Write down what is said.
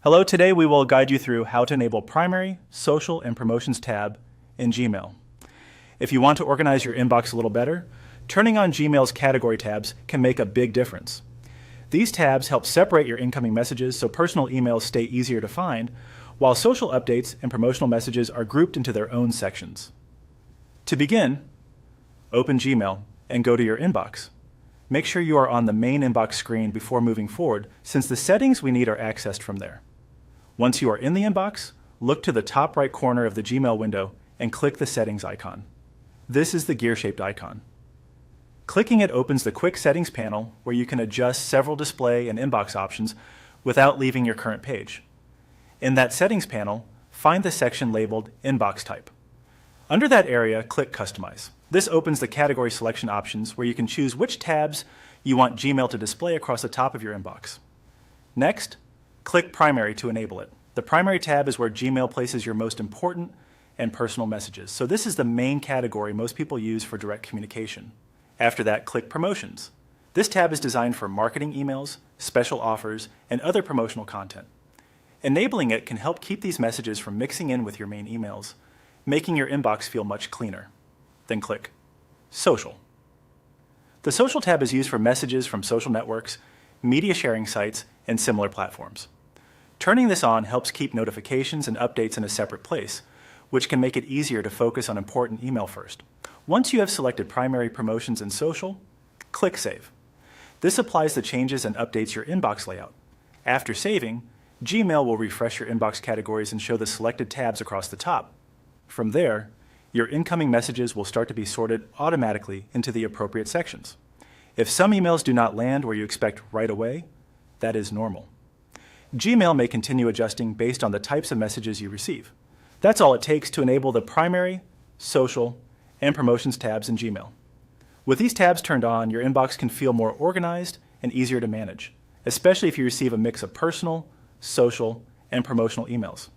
Hello, today we will guide you through how to enable Primary, Social, and Promotions tab in Gmail. If you want to organize your inbox a little better, turning on Gmail's category tabs can make a big difference. These tabs help separate your incoming messages so personal emails stay easier to find, while social updates and promotional messages are grouped into their own sections. To begin, open Gmail and go to your inbox. Make sure you are on the main inbox screen before moving forward, since the settings we need are accessed from there. Once you are in the inbox, look to the top right corner of the Gmail window and click the settings icon. This is the gear-shaped icon. Clicking it opens the quick settings panel where you can adjust several display and inbox options without leaving your current page. In that settings panel, find the section labeled Inbox Type. Under that area, click Customize. This opens the category selection options where you can choose which tabs you want Gmail to display across the top of your inbox. Next, click Primary to enable it. The Primary tab is where Gmail places your most important and personal messages. So this is the main category most people use for direct communication. After that, click Promotions. This tab is designed for marketing emails, special offers, and other promotional content. Enabling it can help keep these messages from mixing in with your main emails, making your inbox feel much cleaner. Then click Social. The Social tab is used for messages from social networks, media sharing sites, and similar platforms. Turning this on helps keep notifications and updates in a separate place, which can make it easier to focus on important email first. Once you have selected Primary, Promotions, and Social, click Save. This applies the changes and updates your inbox layout. After saving, Gmail will refresh your inbox categories and show the selected tabs across the top. From there, your incoming messages will start to be sorted automatically into the appropriate sections. If some emails do not land where you expect right away, that is normal. Gmail may continue adjusting based on the types of messages you receive. That's all it takes to enable the Primary, Social, and Promotions tabs in Gmail. With these tabs turned on, your inbox can feel more organized and easier to manage, especially if you receive a mix of personal, social, and promotional emails.